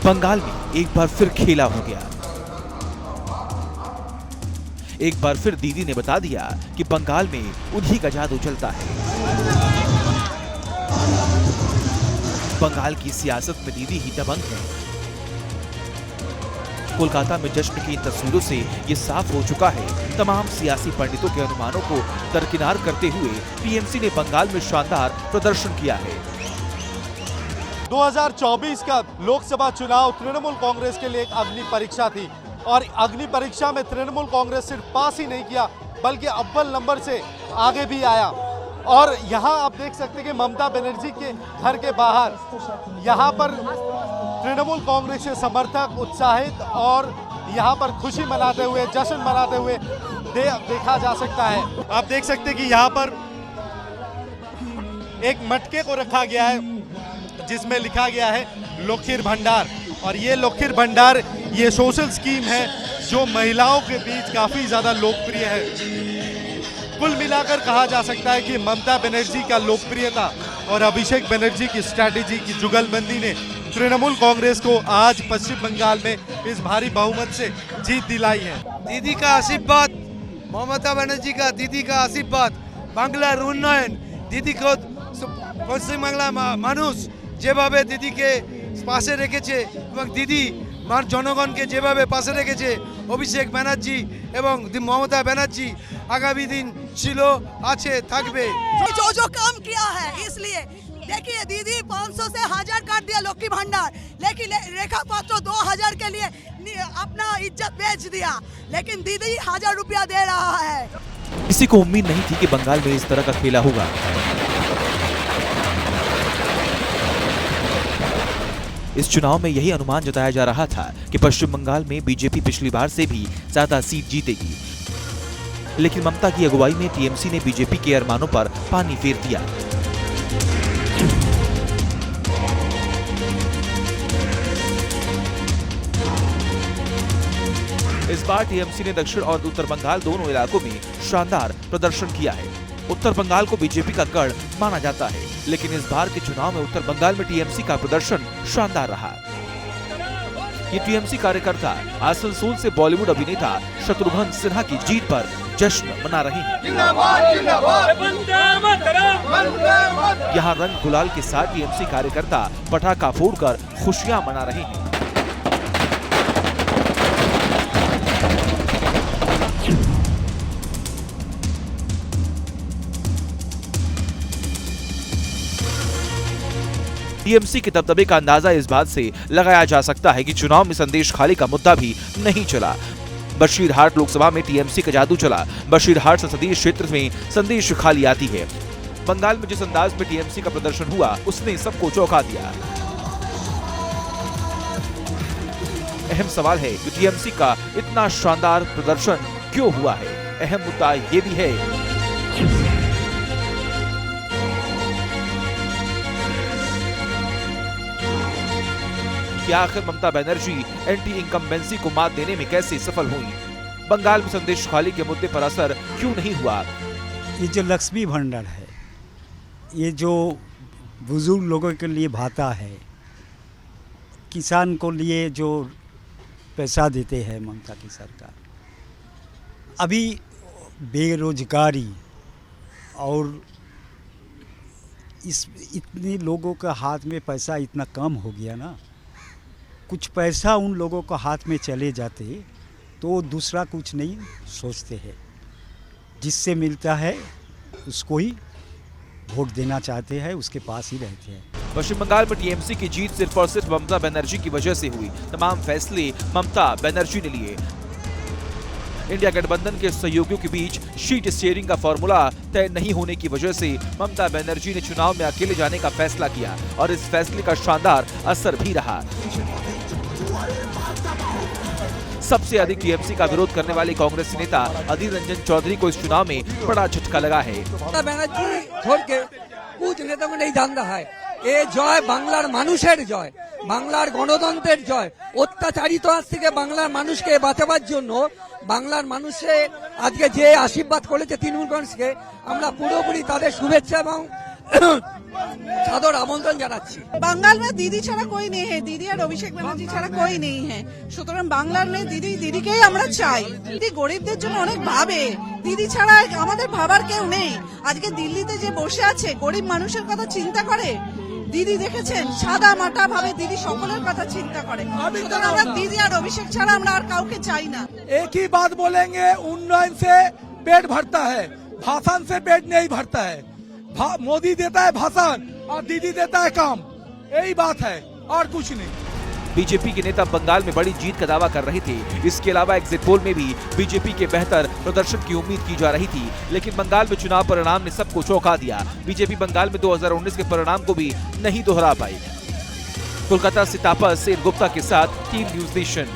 बंगाल में एक बार फिर खेला हो गया। एक बार फिर दीदी ने बता दिया कि बंगाल में उन्हीं का जादू चलता है। बंगाल की सियासत में दीदी ही दबंग है। कोलकाता में जश्न की इन तस्वीरों से ये साफ हो चुका है। तमाम सियासी पंडितों के अनुमानों को दरकिनार करते हुए टीएमसी ने बंगाल में शानदार प्रदर्शन किया है। 2024 का लोकसभा चुनाव तृणमूल कांग्रेस के लिए एक अग्नि परीक्षा थी और अग्नि परीक्षा में तृणमूल कांग्रेस सिर्फ पास ही नहीं किया बल्कि अव्वल नंबर से आगे भी आया। और यहाँ आप देख सकते हैं कि ममता बनर्जी के घर के बाहर यहाँ पर तृणमूल कांग्रेस के समर्थक उत्साहित और यहाँ पर खुशी मनाते हुए, जश्न मनाते हुए देखा जा सकता है। आप देख सकते हैं कि यहाँ पर एक मटके को रखा गया है जिसमें लिखा गया है लोखीर भंडार। और ये लोखीर भंडार ये सोशल स्कीम है जो महिलाओं के बीच काफी ज्यादा लोकप्रिय है। कुल मिलाकर कहा जा सकता है कि ममता बनर्जी का लोकप्रियता और अभिषेक बनर्जी की स्ट्रैटेजी की जुगलबंदी ने तृणमूल कांग्रेस को आज पश्चिम बंगाल में इस भारी बहुमत से जीत दिलाई है। दीदी का आशीर्वाद, ममता बनर्जी का दीदी का आशीर्वाद, বাংলার উন্নয়ন দিদি को পশ্চিম বাংলা মানুষ যেভাবে দিদিকে পাশে রেখেছে এবং দিদি মার জনগণকে যেভাবে পাশে রেখেছে অভিষেক ব্যানার্জি এবং মমতা ব্যানার্জি আগামী দিন ছিল আছে থাকবে। जो काम किया है इसलिए देखिए दीदी 500 से 1000 काट दिया लक्ष्मी भंडार, लेकिन रेखा पात्र 2000 के लिए अपना इज्जत बेच दिया, लेकिन दीदी 1000 रुपया दे रहा है। किसी को उम्मीद नहीं थी कि बंगाल में इस तरह का खेला होगा। इस चुनाव में यही अनुमान जताया जा रहा था कि पश्चिम बंगाल में बीजेपी पिछली बार से भी ज्यादा सीट जीतेगी, लेकिन ममता की अगुवाई में टीएमसी ने बीजेपी के अरमानों पर पानी फेर दिया। इस बार टीएमसी ने दक्षिण और उत्तर बंगाल दोनों इलाकों में शानदार प्रदर्शन किया है। उत्तर बंगाल को बीजेपी का गढ़ माना जाता है, लेकिन इस बार के चुनाव में उत्तर बंगाल में टीएमसी का प्रदर्शन शानदार रहा। ये टीएमसी कार्यकर्ता आसनसोल से बॉलीवुड अभिनेता शत्रुघ्न सिन्हा की जीत पर जश्न मना रहे हैं। यहाँ रंग गुलाल के साथ टीएमसी कार्यकर्ता पटाखा फोड़कर खुशियां मना रहे हैं। टीएमसी के दबदबे का अंदाजा इस बात से लगाया जा सकता है कि चुनाव में संदेश खाली का मुद्दा भी नहीं चला। बशीरहाट लोकसभा में टीएमसी का जादू चला। बशीरहाट संसदीय क्षेत्र में संदेश खाली आती है। बंगाल में जिस अंदाज में टीएमसी का प्रदर्शन हुआ उसने सबको चौंका दिया। अहम सवाल है कि टीएमसी का इतना शानदार प्रदर्शन क्यों हुआ है। अहम मुद्दा ये भी है कि आखिर ममता बनर्जी एंटी इनकम्बेंसी को मात देने में कैसे सफल हुई। बंगाल में संदेश खाली के मुद्दे पर असर क्यों नहीं हुआ। ये जो लक्ष्मी भंडार है, ये जो बुजुर्ग लोगों के लिए भाता है, किसान को लिए जो पैसा देते हैं ममता की सरकार, अभी बेरोजगारी और इतने लोगों का हाथ में पैसा इतना कम हो गया ना, कुछ पैसा उन लोगों को हाथ में चले जाते तो दूसरा कुछ नहीं सोचते हैं, जिससे मिलता है उसको ही वोट देना चाहते हैं, उसके पास ही रहते हैं। पश्चिम बंगाल में टीएमसी की जीत सिर्फ और सिर्फ ममता बनर्जी की वजह से हुई। तमाम फैसले ममता बनर्जी ने लिए। इंडिया गठबंधन के सहयोगियों के बीच शीट स्टीयरिंग का फॉर्मूला तय नहीं होने की वजह से ममता बनर्जी ने चुनाव में अकेले जाने का फैसला किया और इस फैसले का शानदार असर भी रहा। सबसे अधिक टीएमसी का विरोध करने वाले कांग्रेस नेता अधीर रंजन चौधरी को इस चुनाव में बड़ा झटका लगा है। ममता बनर्जी छोड़ के कुछ नेता को नहीं जानता है। ये जय बांग्लार मानुषेर जय, बांग्लार गणतंत्रेर जय। अत्याचारित आज থেকে বাংলার মানুষকে বাঁচাবার জন্য বাংলার মানুষে আজকে যে আশীর্বাদ করেছে তৃণমূল কংগ্রেসকে, আমরা পুরোপুরি তাদের শুভেচ্ছা এবং সাদর আমন্ত্রণ জানাচ্ছি। बंगाल में दीदी छाड़ा कोई नहीं है, दीदी और अभिषेक बनर्जी छाड़ा कोई नहीं है, সুতরাং বাংলার মেয়ে দিদি, দিদিকেই আমরা চাই। দিদি গরিবদের জন্য অনেক ভাবে, দিদি ছাড়া আমাদের ভাবার কেউ নেই। আজকে দিল্লিতে যে বসে আছে গরিব মানুষের কথা চিন্তা করে, দিদি দেখেছেন সাদা মাটা ভাবে দিদি সকলের কথা চিন্তা করে। সুতরাং আমরা দিদি আর অভিষেক ছাড়া আমরা আর কাউকে চাই না। एक ही बात बोलेंगे, उन्नयन से पेट भरता है, भाषण से पेट नहीं भरता है। मोदी देता है भाषण और दीदी देता है काम, यही बात है और कुछ नहीं। बीजेपी के नेता बंगाल में बड़ी जीत का दावा कर रहे थे। इसके अलावा एग्जिट पोल में भी बीजेपी के बेहतर प्रदर्शन की उम्मीद की जा रही थी, लेकिन बंगाल में चुनाव परिणाम ने सबको चौंका दिया। बीजेपी बंगाल में 2019 के परिणाम को भी नहीं दोहरा पाई। कोलकाता से तापस गुप्ता के साथ टीम न्यूज नेशन।